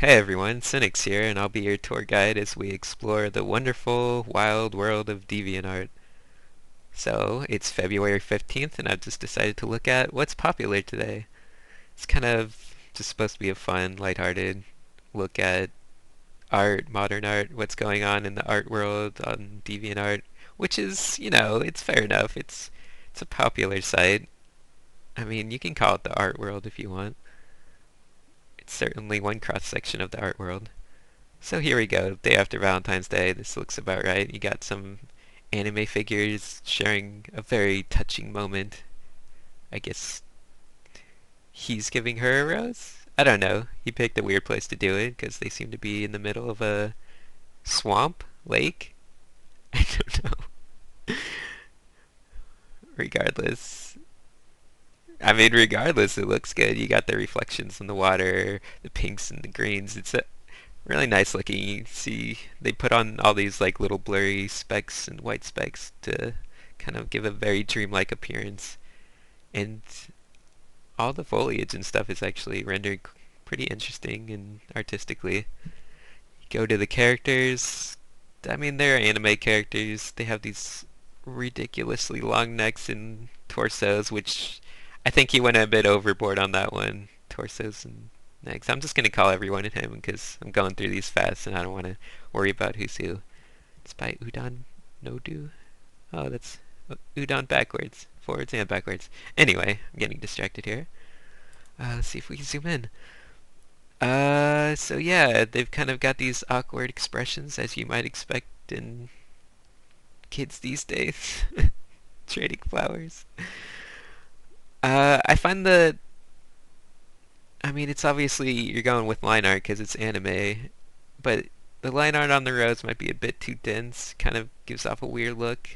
Hey everyone, Sinix here, and I'll be your tour guide as we explore the wonderful, wild world of DeviantArt. So, it's February 15th, and I've just decided to look at what's popular today. It's kind of just supposed to be a fun, lighthearted look at art, modern art, what's going on in the art world on DeviantArt, which is, it's fair enough. It's a popular site. I mean, you can call it the art world if you want. It's certainly one cross-section of the art world. So here we go, day after Valentine's Day. This looks about right. You got some anime figures sharing a very touching moment. I guess he's giving her a rose? I don't know. He picked a weird place to do it because they seem to be in the middle of a swamp, lake. I don't know. Regardless. Regardless, it looks good. You got the reflections in the water, the pinks and the greens. It's a really nice looking. You see, they put on all these like little blurry specks and white specks to kind of give a very dreamlike appearance. And all the foliage and stuff is actually rendered pretty interesting and artistically. You go to the characters. They're anime characters. They have these ridiculously long necks and torsos, which I think he went a bit overboard on that one. Torsos and necks. I'm just gonna call everyone him because I'm going through these fast and I don't want to worry about who's who. It's by Udon Nodu. Oh, that's Udon backwards, forwards and backwards. Anyway, I'm getting distracted here. Let's see if we can zoom in. So yeah, they've kind of got these awkward expressions as you might expect in kids these days, trading flowers. I find it's obviously you're going with line art because it's anime, but the line art on the roads might be a bit too dense, kind of gives off a weird look.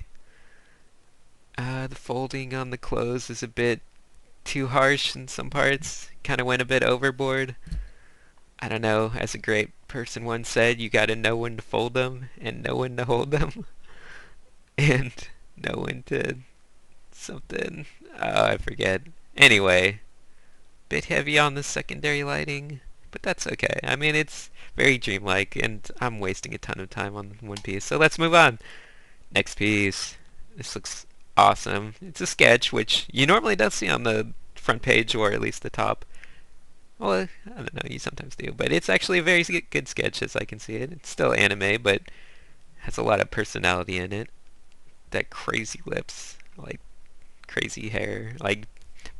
The folding on the clothes is a bit too harsh in some parts, kind of went a bit overboard. I don't know, as a great person once said, you gotta know when to fold them and know when to hold them and know when to something. Oh, I forget. Anyway, bit heavy on the secondary lighting, but that's okay. It's very dreamlike, and I'm wasting a ton of time on one piece. So let's move on. Next piece. This looks awesome. It's a sketch, which you normally don't see on the front page, or at least the top. Well, I don't know, you sometimes do, but it's actually a very good sketch as I can see it. It's still anime, but has a lot of personality in it. That crazy lips, like crazy hair, like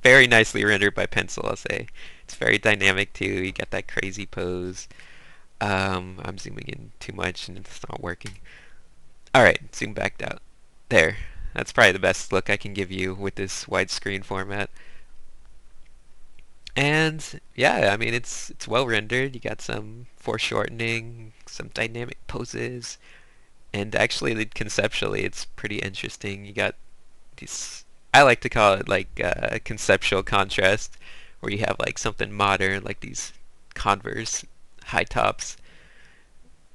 very nicely rendered by pencil, I'll say. It's very dynamic too. You got that crazy pose. I'm zooming in too much and it's not working. Alright, zoom back out. There. That's probably the best look I can give you with this widescreen format. And yeah, it's well rendered. You got some foreshortening, some dynamic poses, and actually conceptually it's pretty interesting. You got these, I like to call it like conceptual contrast, where you have like something modern, like these Converse high tops,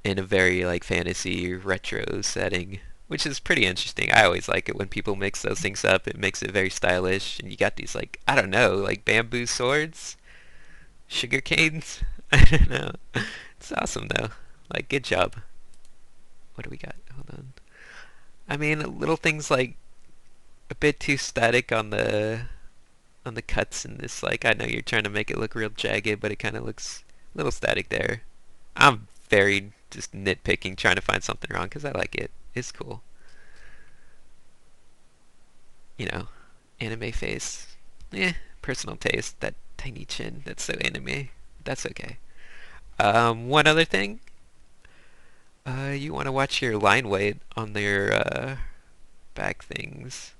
in a very like fantasy retro setting, which is pretty interesting. I always like it when people mix those things up. It makes it very stylish, and you got these like I don't know, like bamboo swords, sugar canes. I don't know. It's awesome though. Like good job. What do we got? Hold on. Little things like a bit too static on the cuts in this. Like I know you're trying to make it look real jagged, but it kind of looks a little static there. I'm very just nitpicking, trying to find something wrong because I like it. It's cool. You know, anime face. Eh, personal taste. That tiny chin. That's so anime. That's okay. One other thing. You want to watch your line weight on their back things.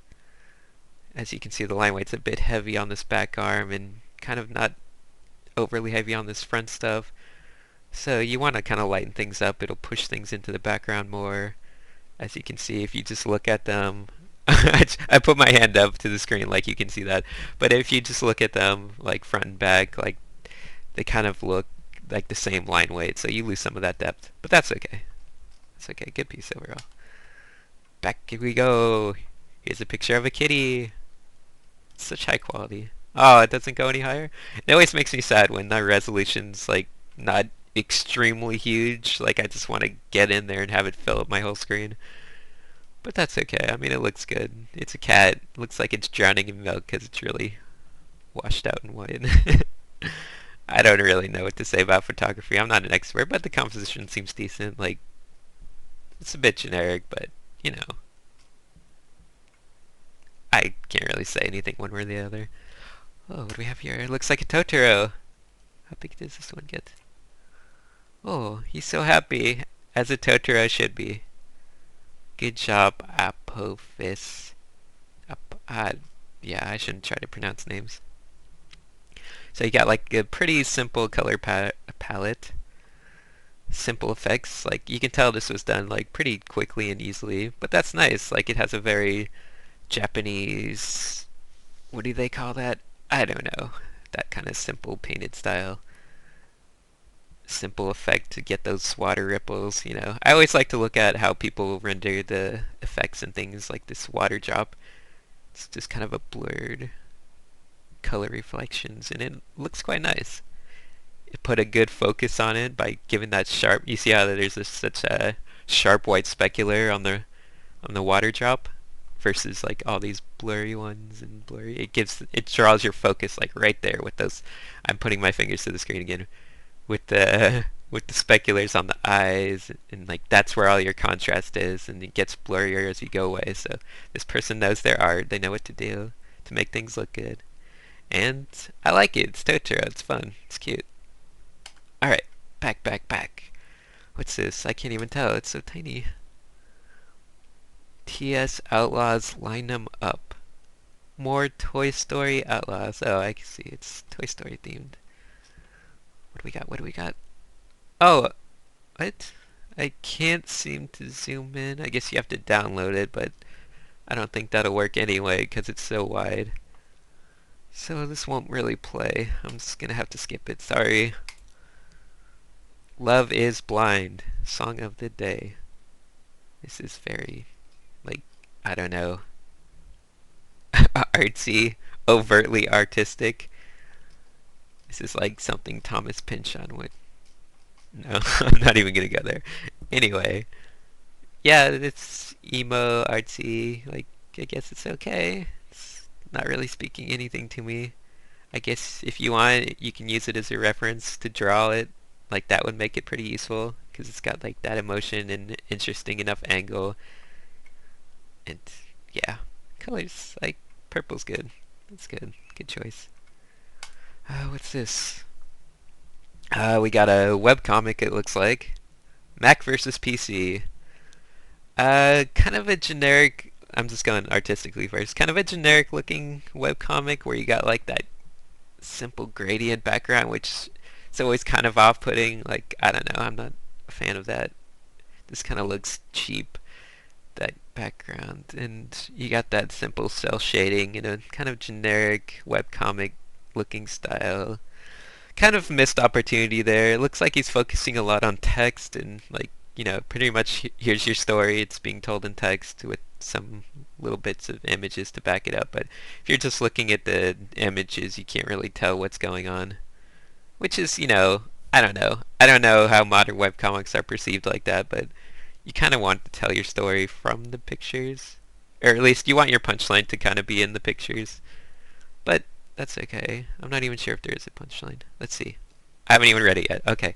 As you can see, the line weight's a bit heavy on this back arm and kind of not overly heavy on this front stuff. So you want to kind of lighten things up. It'll push things into the background more. As you can see, if you just look at them, I put my hand up to the screen like you can see that. But if you just look at them like front and back, like they kind of look like the same line weight. So you lose some of that depth. But that's okay. That's okay. Good piece overall. Back here we go. Here's a picture of a kitty. Such high quality. Oh, it doesn't go any higher? It always makes me sad when the resolution's like not extremely huge. Like I just want to get in there and have it fill up my whole screen. But that's okay. I mean, it looks good. It's a cat. Looks like it's drowning in milk because it's really washed out and white. I don't really know what to say about photography. I'm not an expert, but the composition seems decent. Like, it's a bit generic, but, you know, I can't really say anything one way or the other. Oh, what do we have here? It looks like a Totoro. How big does this one get? Oh, he's so happy, as a Totoro should be. Good job, Apophis. Uh, yeah, I shouldn't try to pronounce names. So you got like a pretty simple color palette, simple effects. Like you can tell this was done like pretty quickly and easily, but that's nice. Like it has a very Japanese, what do they call that? I don't know. That kind of simple painted style. Simple effect to get those water ripples, you know. I always like to look at how people render the effects and things like this water drop. It's just kind of a blurred color reflections and it looks quite nice. It put a good focus on it by giving that sharp, you see how there's such a sharp white specular on the water drop versus like all these blurry ones and blurry, it draws your focus like right there with those. I'm putting my fingers to the screen again with the with the speculars on the eyes and like that's where all your contrast is and it gets blurrier as you go away. So this person knows their art, they know what to do to make things look good. And I like it. It's Totoro. It's fun. It's cute. Alright. Back. What's this? I can't even tell. It's so tiny. TS Outlaws line them up. More Toy Story Outlaws. Oh, I can see. It's Toy Story themed. What do we got? Oh, what? I can't seem to zoom in. I guess you have to download it, but I don't think that'll work anyway because it's so wide. So this won't really play. I'm just gonna have to skip it. Sorry. Love is Blind. Song of the day. This is very, like, I don't know, artsy, overtly artistic. This is like something Thomas Pynchon would. No, I'm not even gonna go there. Anyway, yeah, it's emo, artsy. Like, I guess it's okay. It's not really speaking anything to me. I guess if you want, you can use it as a reference to draw it. Like that would make it pretty useful because it's got like that emotion and interesting enough angle. And yeah, colors like purple's good. That's good. Good choice. What's this? We got a webcomic. It looks like Mac versus PC. Kind of a generic. I'm just going artistically first. Kind of a generic looking webcomic where you got like that simple gradient background, which is always kind of off-putting. Like, I don't know, I'm not a fan of that. This kind of looks cheap, that background. And you got that simple cell shading in a kind of generic webcomic looking style. Kind of missed opportunity there. It looks like he's focusing a lot on text and like, you know, pretty much here's your story. It's being told in text with some little bits of images to back it up. But if you're just looking at the images, you can't really tell what's going on. Which is, you know, I don't know. I don't know how modern webcomics are perceived like that, but you kind of want to tell your story from the pictures. Or at least you want your punchline to kind of be in the pictures. But that's okay. I'm not even sure if there is a punchline. Let's see. I haven't even read it yet. Okay.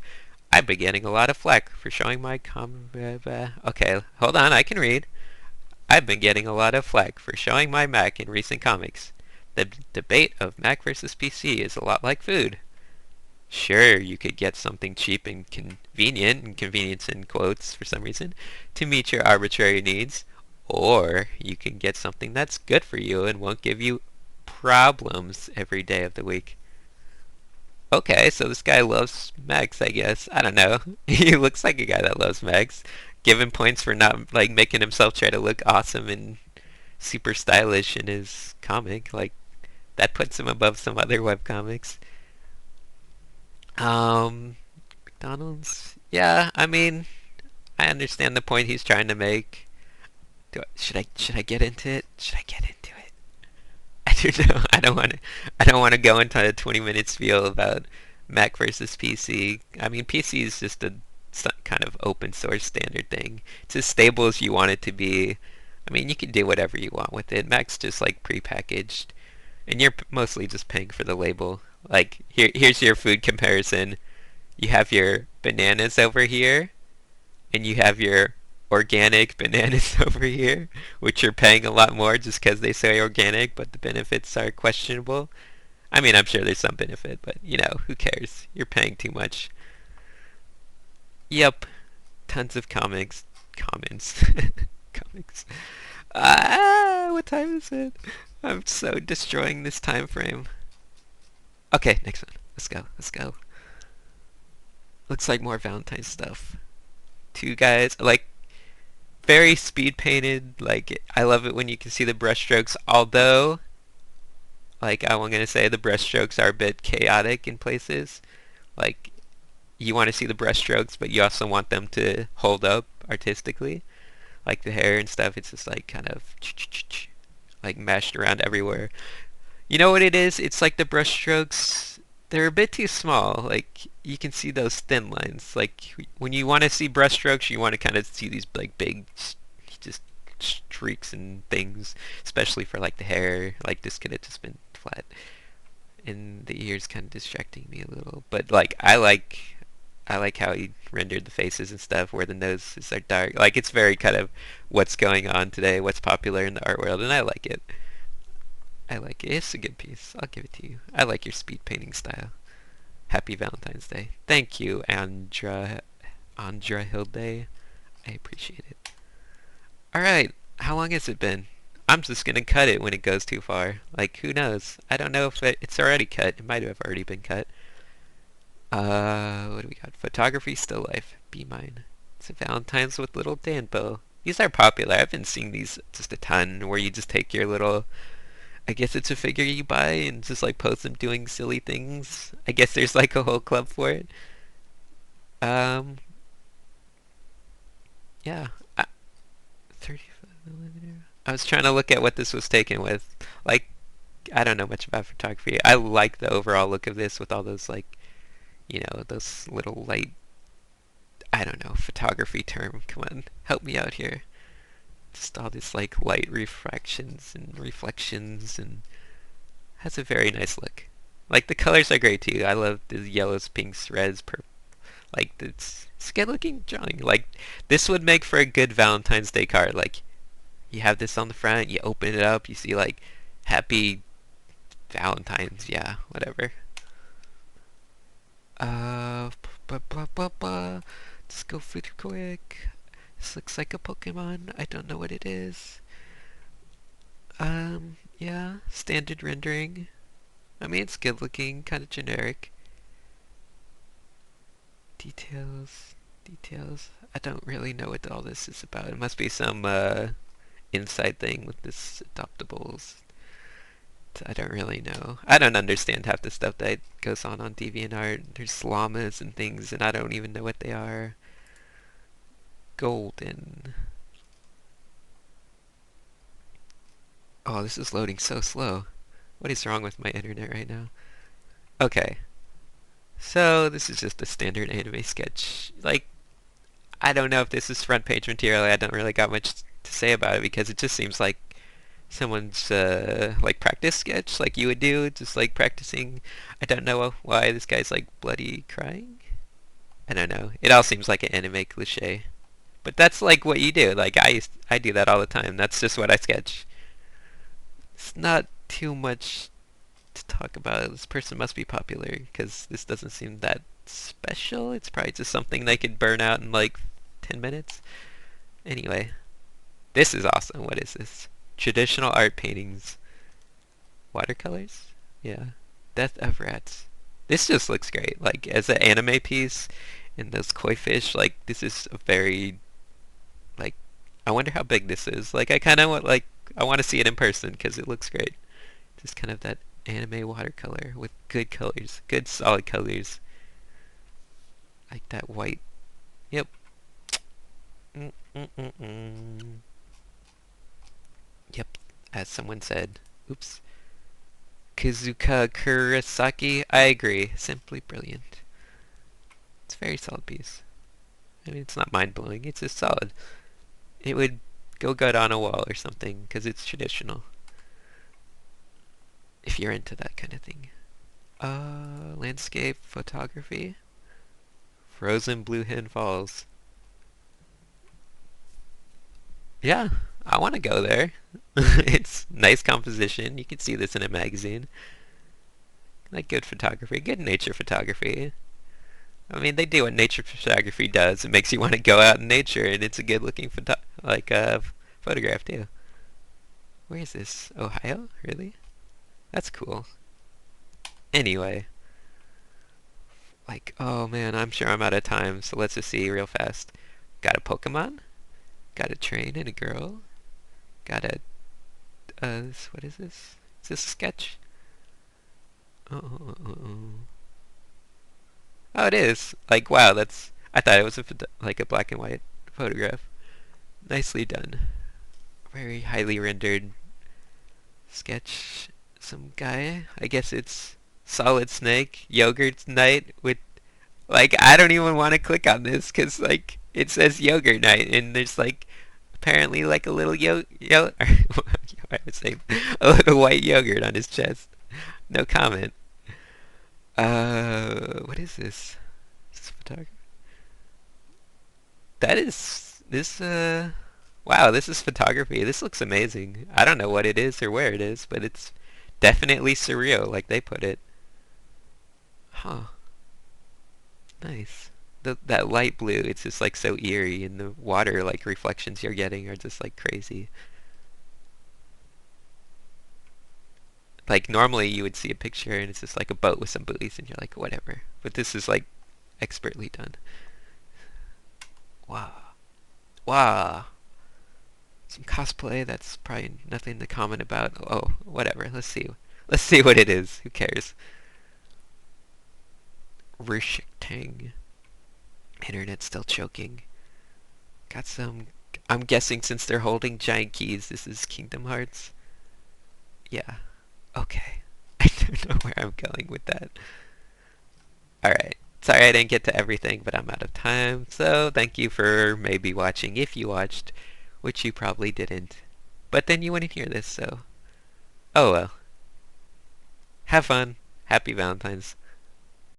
I've been getting a lot of flack for showing my Okay, hold on. I can read. I've been getting a lot of flack for showing my Mac in recent comics. The debate of Mac versus PC is a lot like food. Sure, you could get something cheap and convenient, and convenience in quotes for some reason, to meet your arbitrary needs. Or you can get something that's good for you and won't give you problems every day of the week. Okay, so this guy loves Macs, I guess. I don't know. He looks like a guy that loves Macs. Give him points for not like making himself try to look awesome and super stylish in his comic. Like that puts him above some other webcomics. McDonald's. Yeah, I mean, I understand the point he's trying to make. Should I get into it? Should I get into it? I don't know. I don't want to go into a 20-minute spiel about Mac versus PC. I mean, PC is just a kind of open source standard thing. It's as stable as you want it to be. I mean, you can do whatever you want with it. Mac's just like prepackaged, and you're mostly just paying for the label. Like here's your food comparison. You have your bananas over here, and you have your organic bananas over here, which you're paying a lot more just because they say organic, but the benefits are questionable. I mean, I'm sure there's some benefit, but who cares? You're paying too much. Yep, tons of comments, comics. What time is it? I'm so destroying this time frame. Okay, next one. Let's go. Let's go. Looks like more Valentine's stuff. Two guys, like very speed painted. Like I love it when you can see the brushstrokes. Although, like I'm gonna say, the brushstrokes are a bit chaotic in places. Like you want to see the brushstrokes, but you also want them to hold up artistically. Like the hair and stuff, it's just like kind of like mashed around everywhere. You know what it is? It's like the brushstrokes. They're a bit too small. Like you can see those thin lines. Like when you want to see brushstrokes, you want to kind of see these like big, just streaks and things. Especially for like the hair. Like this could have just been flat, and the ears kind of distracting me a little. But like I like how he rendered the faces and stuff where the noses are dark. Like it's very kind of what's going on today, what's popular in the art world, and I like it. I like it. It's a good piece. I'll give it to you. I like your speed painting style. Happy Valentine's Day. Thank you, Andra Hilde. I appreciate it. Alright, how long has it been? I'm just gonna cut it when it goes too far. Like, who knows? I don't know if it's already cut. It might have already been cut. What do we got? Photography, still life. Be mine. It's a Valentine's with little Danbo. These are popular. I've been seeing these just a ton, where you just take your little. I guess it's a figure you buy and just like post them doing silly things. I guess there's like a whole club for it. Um, yeah. 35 millimeter. I was trying to look at what this was taken with. Like, I don't know much about photography. I like the overall look of this with all those like, those little light. I don't know photography term. Come on, help me out here. Just all this like light refractions and reflections and has a very nice look. Like the colors are great too. I love the yellows, pinks, reds, purple. Like it's good looking drawing. Like this would make for a good Valentine's Day card. Like you have this on the front, you open it up, you see like Happy Valentine's, yeah, whatever. Blah, blah, blah, blah. Just go pretty quick. This looks like a Pokemon. I don't know what it is. Yeah, standard rendering. I mean, it's good looking, kind of generic. Details, details. I don't really know what all this is about. It must be some inside thing with this adoptables. I don't really know. I don't understand half the stuff that goes on DeviantArt. There's llamas and things, and I don't even know what they are. Golden. Oh, this is loading so slow. What is wrong with my internet right now? Okay. So, this is just a standard anime sketch. Like, I don't know if this is front page material. I don't really got much to say about it because it just seems like someone's like practice sketch like you would do, just like practicing. I don't know why this guy's like bloody crying. I don't know. It all seems like an anime cliche. But that's like what you do. Like I do that all the time. That's just what I sketch. It's not too much to talk about. This person must be popular because this doesn't seem that special. It's probably just something they could burn out in like 10 minutes. Anyway, this is awesome. What is this? Traditional art paintings. Watercolors? Yeah. Death of Rats. This just looks great. Like, as an anime piece, and those koi fish, like, this is a very, like, I wonder how big this is. Like, I kind of want, like, I want to see it in person, because it looks great. Just kind of that anime watercolor with good colors. Good solid colors. Like that white. Yep. Mm-mm-mm-mm. Yep. As someone said. Oops. Kazuka Kurosaki. I agree. Simply brilliant. It's a very solid piece. I mean, it's not mind-blowing. It's just solid. It would go good on a wall or something because it's traditional. If you're into that kind of thing. Landscape photography. Frozen Blue Hen Falls. Yeah, I want to go there. It's nice composition. You can see this in a magazine. Like good photography, good nature photography. I mean, they do what nature photography does. It makes you want to go out in nature, and it's a good-looking photograph too. Where is this? Ohio? Really? That's cool. Anyway, oh man, I'm sure I'm out of time, so let's just see real fast. Got a Pokemon, got a train and a girl, got a, what is this? Is this a sketch? Oh, oh, it is. Like, wow, I thought it was like a black and white photograph. Nicely done. Very highly rendered sketch. Some guy. I guess it's Solid Snake Yogurt Night with I don't even want to click on this because it says Yogurt Night and there's apparently a little I would say a little white yogurt on his chest. No comment. What is this? Is this photography? That is this. Wow, this is photography. This looks amazing. I don't know what it is or where it is, but it's definitely surreal, like they put it. Huh. Nice. That light blue, it's just so eerie, and the water reflections you're getting are just crazy. Like normally you would see a picture and it's just a boat with some buoys, and you're like whatever. But this is expertly done. Wow. Wow. Some cosplay that's probably nothing to comment about. Oh, whatever. Let's see. Let's see what it is. Who cares? Rishiktang. Internet's still choking. Got some. I'm guessing since they're holding giant keys, this is Kingdom Hearts. Yeah. Okay. I don't know where I'm going with that. Alright. Sorry I didn't get to everything, but I'm out of time. So thank you for maybe watching if you watched, which you probably didn't. But then you wouldn't hear this, so. Oh well. Have fun. Happy Valentine's.